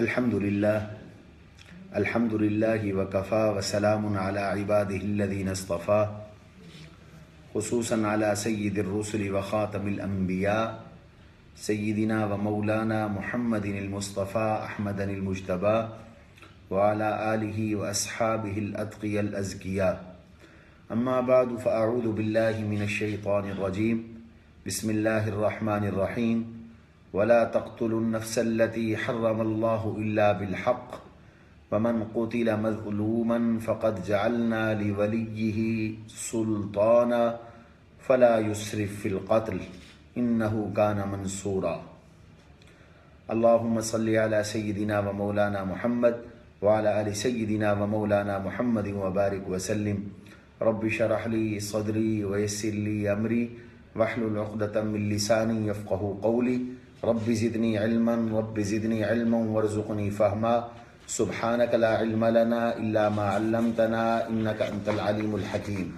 الحمد للہ وکفا وسلام علی عبادہ الذین اصطفیٰ خصوصاً علی سید الرسل وخاتم الانبیاء سیدنا و مولانا محمد المصطفیٰ احمد المجتبیٰ وعلی آلہ و اصحابہ الاتقیاء الازکیاء اما بعد فاعوذ باللہ من الشیطان الرجیم بسم اللہ الرحمن الرحیم ولا تقتلوا النفس التي حرم الله إلا بالحق ومن قتل مظلوما فقد جعلنا لوليه سلطانا فلا يسرف في القتل إنه كان منصورا اللهم صل على سيدنا ومولانا محمد وعلى آل سيدنا ومولانا محمد وبارك وسلم رب شرح لي صدري ويسر لي أمري واحلل عقدة من لساني يفقه قولي رب زدنی علما وارزقنی فہما سبحانک لا علم لنا الا ما علمتنا انک انت العلیم الحکیم۔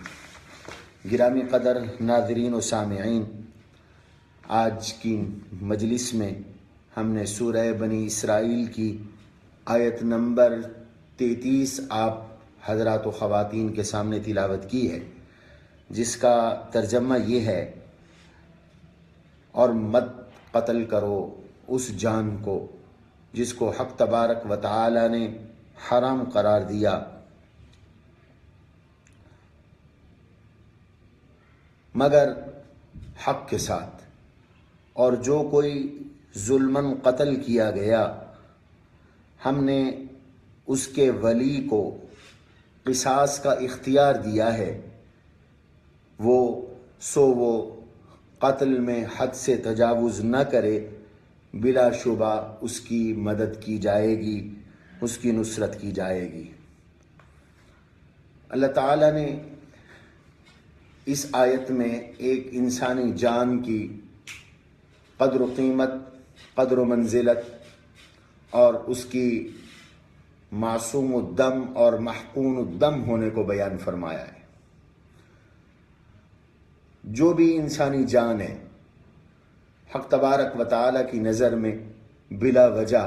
گرامی قدر ناظرین و سامعین، آج کی مجلس میں ہم نے سورہ بنی اسرائیل کی آیت نمبر 33 آپ حضرات و خواتین کے سامنے تلاوت کی ہے، جس کا ترجمہ یہ ہے: اور مت قتل کرو اس جان کو جس کو حق تبارک و تعالی نے حرام قرار دیا، مگر حق کے ساتھ، اور جو کوئی ظلماً قتل کیا گیا ہم نے اس کے ولی کو قصاص کا اختیار دیا ہے، وہ قتل میں حد سے تجاوز نہ کرے، بلا شبہ اس کی مدد کی جائے گی، اس کی نصرت کی جائے گی۔ اللہ تعالیٰ نے اس آیت میں ایک انسانی جان کی قدر و قیمت، قدر و منزلت اور اس کی معصوم الدم اور محقون الدم ہونے کو بیان فرمایا ہے۔ جو بھی انسانی جان ہے، حق تبارک و تعالی کی نظر میں بلا وجہ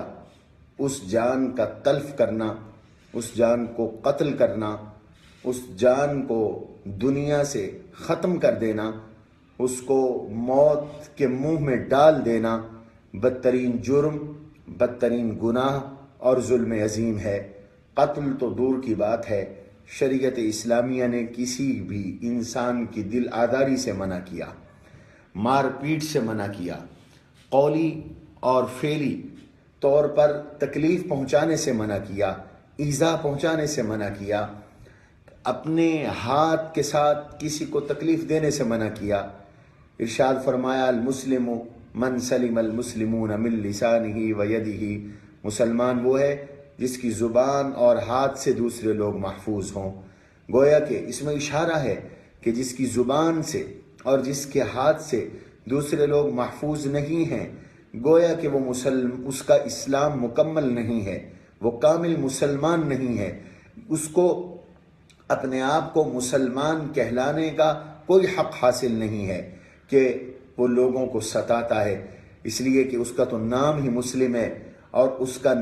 اس جان کا تلف کرنا، اس جان کو قتل کرنا، اس جان کو دنیا سے ختم کر دینا، اس کو موت کے منہ میں ڈال دینا بدترین جرم، بدترین گناہ اور ظلم عظیم ہے۔ قتل تو دور کی بات ہے، شریعت اسلامیہ نے کسی بھی انسان کی دل آزاری سے منع کیا، مار پیٹ سے منع کیا، قولی اور فعلی طور پر تکلیف پہنچانے سے منع کیا، ایذا پہنچانے سے منع کیا، اپنے ہاتھ کے ساتھ کسی کو تکلیف دینے سے منع کیا۔ ارشاد فرمایا: المسلم من سلم المسلمون من لسانہ ویدہ، مسلمان وہ ہے جس کی زبان اور ہاتھ سے دوسرے لوگ محفوظ ہوں۔ گویا کہ اس میں اشارہ ہے کہ جس کی زبان سے اور جس کے ہاتھ سے دوسرے لوگ محفوظ نہیں ہیں، گویا کہ وہ اس کا اسلام مکمل نہیں ہے، وہ کامل مسلمان نہیں ہے، اس کو اپنے آپ کو مسلمان کہلانے کا کوئی حق حاصل نہیں ہے کہ وہ لوگوں کو ستاتا ہے، اس لیے کہ اس کا تو نام ہی مسلم ہے اور اس کا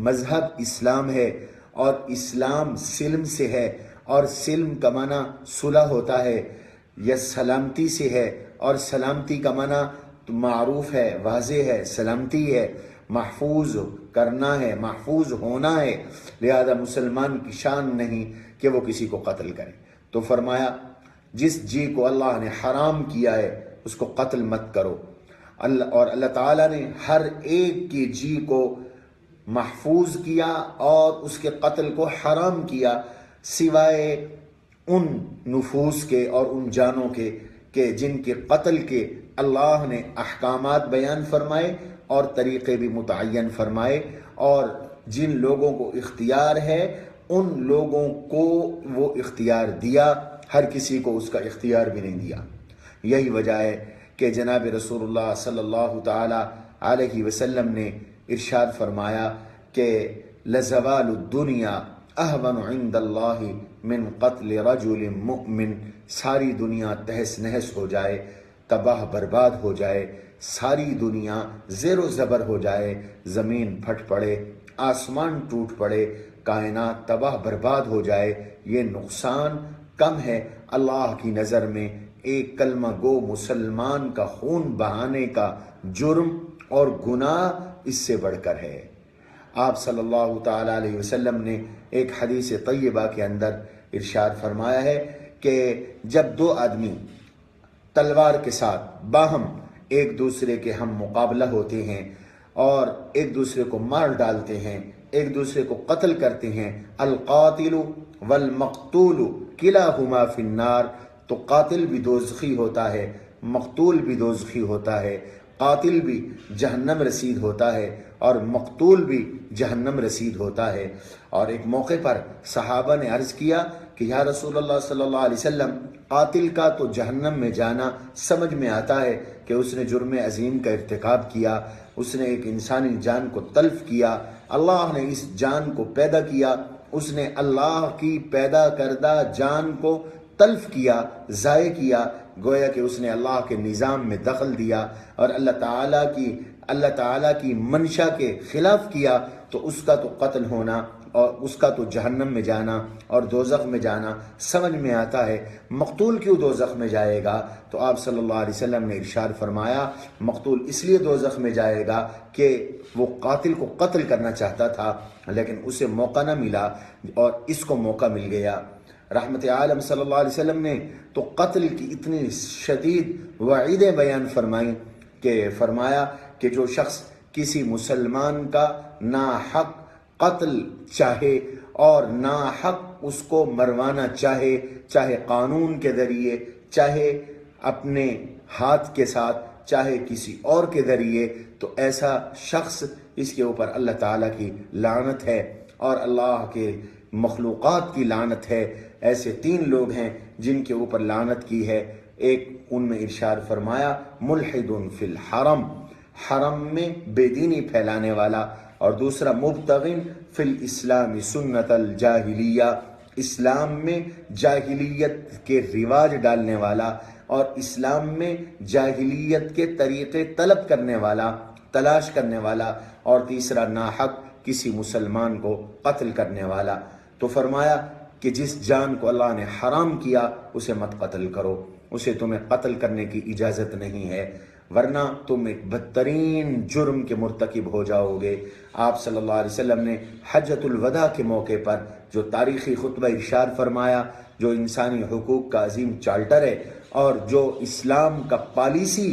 مذہب اسلام ہے، اور اسلام سلم سے ہے، اور سلم کا معنی صلح ہوتا ہے یا سلامتی سے ہے، اور سلامتی کا معنی تو معروف ہے، واضح ہے، سلامتی ہے، محفوظ کرنا ہے، محفوظ ہونا ہے۔ لہذا مسلمان کی شان نہیں کہ وہ کسی کو قتل کرے۔ تو فرمایا جس جی کو اللہ نے حرام کیا ہے اس کو قتل مت کرو، اور اللہ تعالیٰ نے ہر ایک کی جی کو محفوظ کیا اور اس کے قتل کو حرام کیا، سوائے ان نفوس کے اور ان جانوں کے کہ جن کے قتل کے اللہ نے احکامات بیان فرمائے اور طریقے بھی متعین فرمائے، اور جن لوگوں کو اختیار ہے ان لوگوں کو وہ اختیار دیا، ہر کسی کو اس کا اختیار بھی نہیں دیا۔ یہی وجہ ہے کہ جناب رسول اللہ صلی اللہ تعالی علیہ وسلم نے ارشاد فرمایا کہ لزوال الدنیا اہون عند اللہ من قتل رجل مؤمن، ساری دنیا تہس نہس ہو جائے، تباہ برباد ہو جائے، ساری دنیا زیر و زبر ہو جائے، زمین پھٹ پڑے، آسمان ٹوٹ پڑے، کائنات تباہ برباد ہو جائے، یہ نقصان کم ہے اللہ کی نظر میں ایک کلمہ گو مسلمان کا خون بہانے کا جرم اور گناہ اس سے بڑھ کر ہے۔ آپ صلی اللہ تعالیٰ علیہ وسلم نے ایک حدیث طیبہ کے اندر ارشاد فرمایا ہے کہ جب دو آدمی تلوار کے ساتھ باہم ایک دوسرے کے ہم مقابلہ ہوتے ہیں اور ایک دوسرے کو مار ڈالتے ہیں، ایک دوسرے کو قتل کرتے ہیں، القاتل والمقتول کلاہما فی النار، تو قاتل بھی دوزخی ہوتا ہے، مقتول بھی دوزخی ہوتا ہے، قاتل بھی جہنم رسید ہوتا ہے اور مقتول بھی جہنم رسید ہوتا ہے۔ اور ایک موقع پر صحابہ نے عرض کیا کہ یا رسول اللہ صلی اللہ علیہ وسلم، قاتل کا تو جہنم میں جانا سمجھ میں آتا ہے کہ اس نے جرم عظیم کا ارتکاب کیا، اس نے ایک انسانی جان کو تلف کیا، اللہ نے اس جان کو پیدا کیا، اس نے اللہ کی پیدا کردہ جان کو تلف کیا، ضائع کیا، گویا کہ اس نے اللہ کے نظام میں دخل دیا اور اللہ تعالیٰ کی منشا کے خلاف کیا، تو اس کا تو قتل ہونا اور اس کا تو جہنم میں جانا اور دوزخ میں جانا سمجھ میں آتا ہے، مقتول کیوں دوزخ میں جائے گا؟ تو آپ صلی اللہ علیہ وسلم نے ارشاد فرمایا مقتول اس لیے دوزخ میں جائے گا کہ وہ قاتل کو قتل کرنا چاہتا تھا لیکن اسے موقع نہ ملا اور اس کو موقع مل گیا۔ رحمت عالم صلی اللہ علیہ وسلم نے تو قتل کی اتنی شدید وعیدیں بیان فرمائیں کہ فرمایا کہ جو شخص کسی مسلمان کا ناحق قتل چاہے اور ناحق اس کو مروانا چاہے، چاہے قانون کے ذریعے، چاہے اپنے ہاتھ کے ساتھ، چاہے کسی اور کے ذریعے، تو ایسا شخص اس کے اوپر اللہ تعالیٰ کی لعنت ہے اور اللہ کے مخلوقات کی لعنت ہے۔ ایسے 3 لوگ ہیں جن کے اوپر لعنت کی ہے، ایک ان میں ارشاد فرمایا ملحد فی الحرم، حرم میں بے دینی پھیلانے والا، اور دوسرا مبتغن فی الاسلام سنت الجاہلیہ، اسلام میں جاہلیت کے رواج ڈالنے والا اور اسلام میں جاہلیت کے طریقے طلب کرنے والا، تلاش کرنے والا، اور تیسرا ناحق کسی مسلمان کو قتل کرنے والا۔ تو فرمایا کہ جس جان کو اللہ نے حرام کیا اسے مت قتل کرو، اسے تمہیں قتل کرنے کی اجازت نہیں ہے، ورنہ تم ایک بدترین جرم کے مرتکب ہو جاؤ گے۔ آپ صلی اللہ علیہ وسلم نے حجۃ الوداع کے موقع پر جو تاریخی خطبہ ارشاد فرمایا، جو انسانی حقوق کا عظیم چارٹر ہے اور جو اسلام کا پالیسی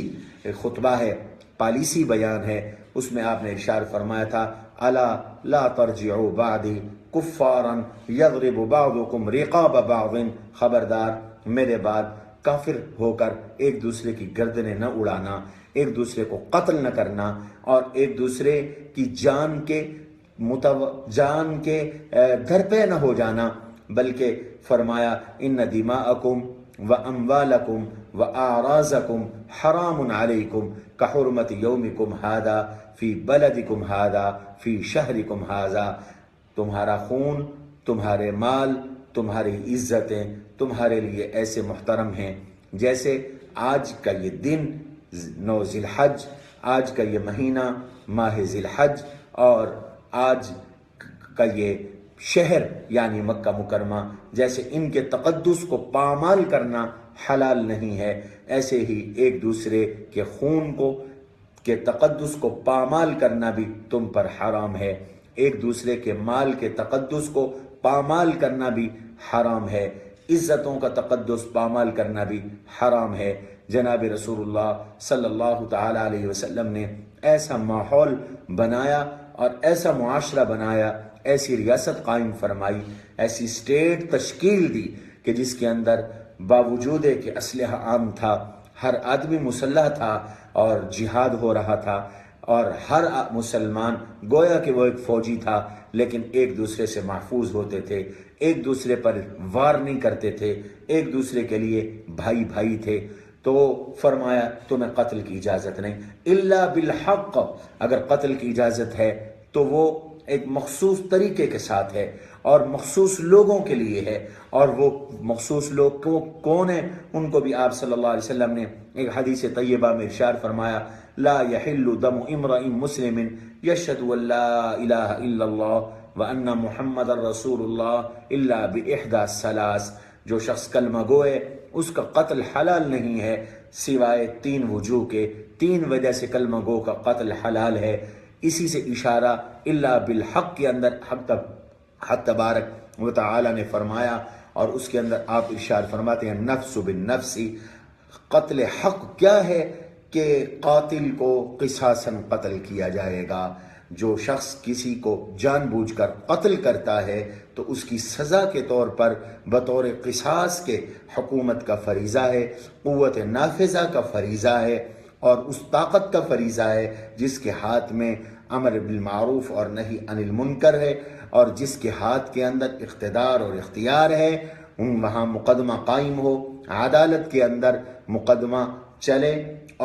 خطبہ ہے، پالیسی بیان ہے، اس میں آپ نے ارشاد فرمایا تھا الا لا ترجعوا بعدی کفارا یضرب بعضکم رقاب بعض، خبردار میرے بعد کافر ہو کر ایک دوسرے کی گردنیں نہ اڑانا، ایک دوسرے کو قتل نہ کرنا اور ایک دوسرے کی جان کے گھر پہ نہ ہو جانا، بلکہ فرمایا ان دماءکم و اموالکم و اعراضکم حرام علیکم کحرمت یومکم ھذا فی بلدکم ھذا فی شہرکم ھذا، تمہارا خون، تمہارے مال، تمہاری عزتیں تمہارے لیے ایسے محترم ہیں جیسے آج کا یہ دن 9 ذی الحج، آج کا یہ مہینہ ماہ ذی الحج، اور آج کا یہ شہر یعنی مکہ مکرمہ، جیسے ان کے تقدس کو پامال کرنا حلال نہیں ہے، ایسے ہی ایک دوسرے کے خون کے تقدس کو پامال کرنا بھی تم پر حرام ہے، ایک دوسرے کے مال کے تقدس کو پامال کرنا بھی حرام ہے، عزتوں کا تقدس پامال کرنا بھی حرام ہے۔ جناب رسول اللہ صلی اللہ تعالیٰ علیہ وسلم نے ایسا ماحول بنایا اور ایسا معاشرہ بنایا، ایسی ریاست قائم فرمائی، ایسی اسٹیٹ تشکیل دی کہ جس کے اندر باوجود کہ اسلحہ عام تھا، ہر آدمی مسلح تھا اور جہاد ہو رہا تھا، اور ہر مسلمان گویا کہ وہ ایک فوجی تھا، لیکن ایک دوسرے سے محفوظ ہوتے تھے، ایک دوسرے پر وار نہیں کرتے تھے، ایک دوسرے کے لیے بھائی بھائی تھے۔ تو فرمایا تمہیں قتل کی اجازت نہیں، الا بالحق، اگر قتل کی اجازت ہے تو وہ ایک مخصوص طریقے کے ساتھ ہے اور مخصوص لوگوں کے لیے ہے، اور وہ مخصوص لوگ کون ہیں؟ ان کو بھی آپ صلی اللہ علیہ وسلم نے ایک حدیث طیبہ میں ارشاد فرمایا، لا يحل دم امرئ مسلم یشہد ان لا الہ الا اللہ وان محمد رسول اللہ الا باحدى الثلاث، جو شخص کلمہ گو ہے اس کا قتل حلال نہیں ہے سوائے 3 وجوہ کے، 3 وجہ سے کلمہ گو کا قتل حلال ہے۔ اسی سے اشارہ الا بالحق کے اندر حق تبارک و تعالی نے فرمایا، اور اس کے اندر آپ ارشاد فرماتے ہیں نفس بالنفس، قتل حق کیا ہے کہ قاتل کو قصاصاً قتل کیا جائے گا۔ جو شخص کسی کو جان بوجھ کر قتل کرتا ہے تو اس کی سزا کے طور پر بطور قصاص کے حکومت کا فریضہ ہے، قوت نافذہ کا فریضہ ہے، اور اس طاقت کا فریضہ ہے جس کے ہاتھ میں امر بالمعروف اور نہی عن المنکر ہے، اور جس کے ہاتھ کے اندر اقتدار اور اختیار ہے، وہاں مقدمہ قائم ہو، عدالت کے اندر مقدمہ چلے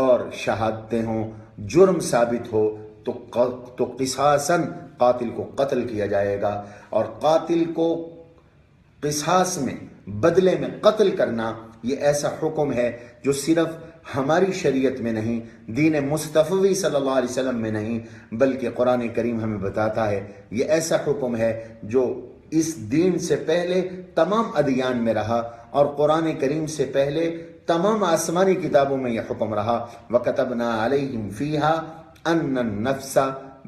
اور شہادتیں ہوں، جرم ثابت ہو تو قصاصاً قاتل کو قتل کیا جائے گا۔ اور قاتل کو قصاص میں، بدلے میں قتل کرنا، یہ ایسا حکم ہے جو صرف ہماری شریعت میں نہیں، دین مصطفی صلی اللہ علیہ وسلم میں نہیں، بلکہ قرآن کریم ہمیں بتاتا ہے یہ ایسا حکم ہے جو اس دین سے پہلے تمام ادیان میں رہا، اور قرآن کریم سے پہلے تمام آسمانی کتابوں میں یہ حکم رہا، وَكَتَبْنَا عَلَيْهِمْ فِيهَا أَنَّ النَّفْسَ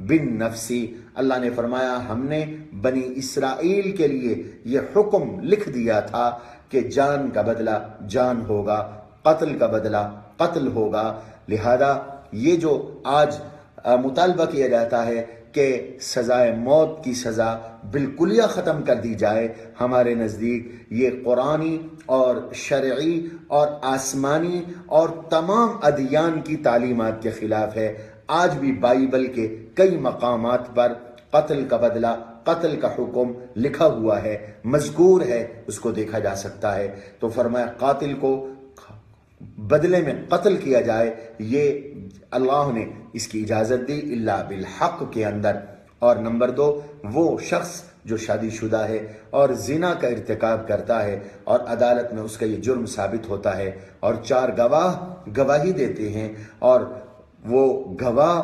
بِالنَّفْسِ، اللہ نے فرمایا ہم نے بنی اسرائیل کے لیے یہ حکم لکھ دیا تھا کہ جان کا بدلہ جان ہوگا، قتل کا بدلہ قتل ہوگا۔ لہذا یہ جو آج مطالبہ کیا جاتا ہے کہ سزائے موت کی سزا بالکلیہ ختم کر دی جائے، ہمارے نزدیک یہ قرآنی اور شرعی اور آسمانی اور تمام ادیان کی تعلیمات کے خلاف ہے۔ آج بھی بائبل کے کئی مقامات پر قتل کا بدلہ، قتل کا حکم لکھا ہوا ہے، مذکور ہے، اس کو دیکھا جا سکتا ہے۔ تو فرمایا قاتل کو بدلے میں قتل کیا جائے، یہ اللہ نے اس کی اجازت دی الا بالحق کے اندر۔ اور نمبر 2، وہ شخص جو شادی شدہ ہے اور زنا کا ارتکاب کرتا ہے اور عدالت میں اس کا یہ جرم ثابت ہوتا ہے، اور 4 گواہ گواہی دیتے ہیں، اور وہ گواہ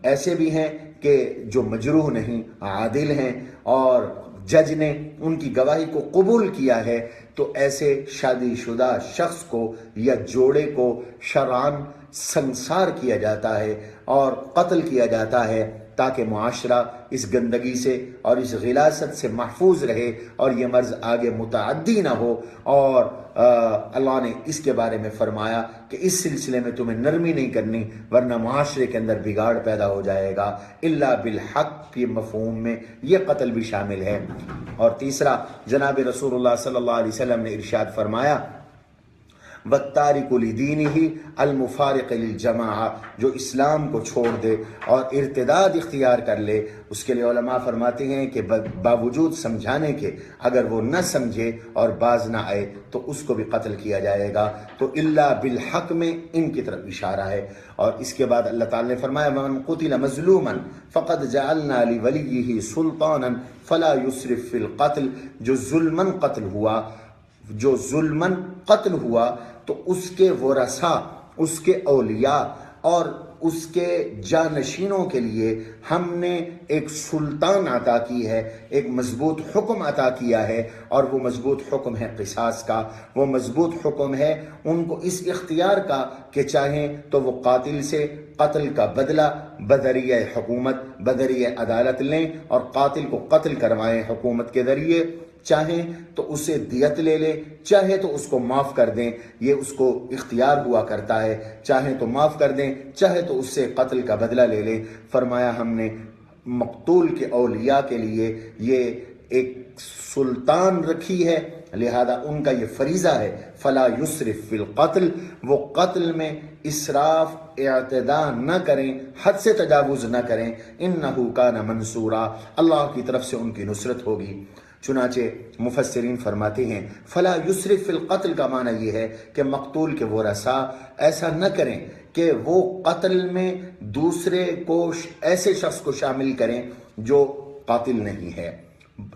ایسے بھی ہیں کہ جو مجروح نہیں، عادل ہیں، اور جج نے ان کی گواہی کو قبول کیا ہے، تو ایسے شادی شدہ شخص کو یا جوڑے کو شرعاً سنسار کیا جاتا ہے اور قتل کیا جاتا ہے، تاکہ معاشرہ اس گندگی سے اور اس غلاست سے محفوظ رہے اور یہ مرض آگے متعدی نہ ہو۔ اور اللہ نے اس کے بارے میں فرمایا کہ اس سلسلے میں تمہیں نرمی نہیں کرنی، ورنہ معاشرے کے اندر بگاڑ پیدا ہو جائے گا۔ الا بالحق کے مفہوم میں یہ قتل بھی شامل ہے۔ اور تیسرا، جناب رسول اللہ صلی اللہ علیہ وسلم نے ارشاد فرمایا وَالتَّارِكُ لِدِينِهِ الْمُفَارِقِ لِلْجَمَاعَةِ، جو اسلام کو چھوڑ دے اور ارتداد اختیار کر لے، اس کے لیے علماء فرماتے ہیں کہ باوجود سمجھانے کے اگر وہ نہ سمجھے اور باز نہ آئے تو اس کو بھی قتل کیا جائے گا۔ تو الا بالحق میں ان کی طرف اشارہ ہے۔ اور اس کے بعد اللہ تعالی نے فرمایا وَمَنْ قُتِلَ مَظْلُومًا فَقَدْ جَعَلْنَا لِوَلِيِّهِ سُلْطَانًا فَلَا يُسْرِفْ فِي الْقَتْلِ، جو ظلماً قتل ہوا تو اس کے ورثاء، اس کے اولیاء اور اس کے جانشینوں کے لیے ہم نے ایک سلطان عطا کی ہے، ایک مضبوط حکم عطا کیا ہے، اور وہ مضبوط حکم ہے قصاص کا۔ وہ مضبوط حکم ہے ان کو اس اختیار کا کہ چاہیں تو وہ قاتل سے قتل کا بدلہ بذریعہ حکومت، بذریعہ عدالت لیں اور قاتل کو قتل کروائیں حکومت کے ذریعے، چاہیں تو اسے دیت لے لے، چاہے تو اس کو معاف کر دیں، یہ اس کو اختیار ہوا کرتا ہے، چاہیں تو معاف کر دیں، چاہے تو اس سے قتل کا بدلہ لے لیں۔ فرمایا ہم نے مقتول کے اولیاء کے لیے یہ ایک سلطان رکھی ہے، لہذا ان کا یہ فریضہ ہے فلا یسرف فی القتل، وہ قتل میں اسراف اعتداء نہ کریں، حد سے تجاوز نہ کریں، انہ کان منصورا، اللہ کی طرف سے ان کی نصرت ہوگی۔ چنانچہ مفسرین فرماتے ہیں فلا یسرف فی القتل کا معنی یہ ہے کہ مقتول کے ورثاء ایسا نہ کریں کہ وہ قتل میں دوسرے کو، ایسے شخص کو شامل کریں جو قاتل نہیں ہے۔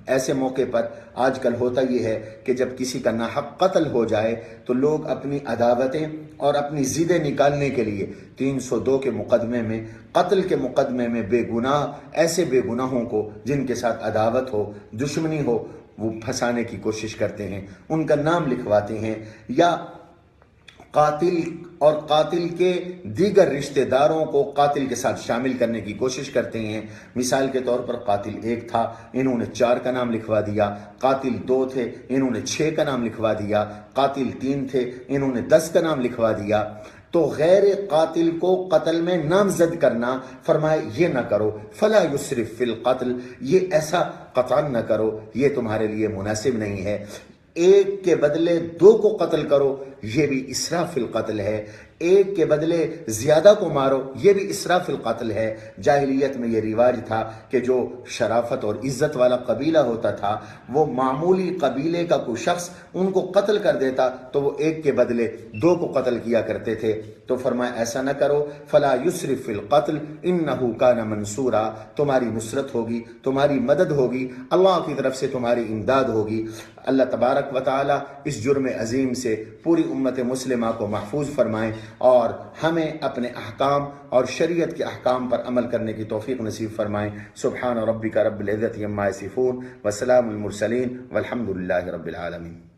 ایسے موقع پر آج کل ہوتا یہ ہے کہ جب کسی کا ناحق قتل ہو جائے تو لوگ اپنی عداوتیں اور اپنی ضدیں نکالنے کے لیے 302 کے مقدمے میں، قتل کے مقدمے میں بے گناہ، ایسے بے گناہوں کو جن کے ساتھ عداوت ہو، دشمنی ہو، وہ پھنسانے کی کوشش کرتے ہیں، ان کا نام لکھواتے ہیں، یا قاتل اور قاتل کے دیگر رشتہ داروں کو قاتل کے ساتھ شامل کرنے کی کوشش کرتے ہیں۔ مثال کے طور پر قاتل 1 تھا، انہوں نے 4 کا نام لکھوا دیا، قاتل 2 تھے، انہوں نے 6 کا نام لکھوا دیا، قاتل 3 تھے، انہوں نے 10 کا نام لکھوا دیا۔ تو غیر قاتل کو قتل میں نامزد کرنا، فرمائے یہ نہ کرو، فلا یسرف فی القتل، یہ ایسا قطعاً نہ کرو، یہ تمہارے لیے مناسب نہیں ہے۔ 1 کے بدلے 2 کو قتل کرو، یہ بھی اسراف فی القتل ہے۔ 1 کے بدلے زیادہ کو مارو، یہ بھی اسراف فی القتل ہے۔ جاہلیت میں یہ رواج تھا کہ جو شرافت اور عزت والا قبیلہ ہوتا تھا، وہ معمولی قبیلے کا کوئی شخص ان کو قتل کر دیتا تو وہ 1 کے بدلے 2 کو قتل کیا کرتے تھے۔ تو فرمایا ایسا نہ کرو، فلا یسرف فی القتل انہ کان منصورا، تمہاری نصرت ہوگی، تمہاری مدد ہوگی، اللہ کی طرف سے تمہاری امداد ہوگی۔ اللہ تبارک و تعالی اس جرم عظیم سے پوری امت مسلمہ کو محفوظ فرمائیں اور ہمیں اپنے احکام اور شریعت کے احکام پر عمل کرنے کی توفیق نصیب فرمائیں۔ سبحان ربک رب العزت عما یصفون وسلام المرسلین والحمد للہ رب العالمین۔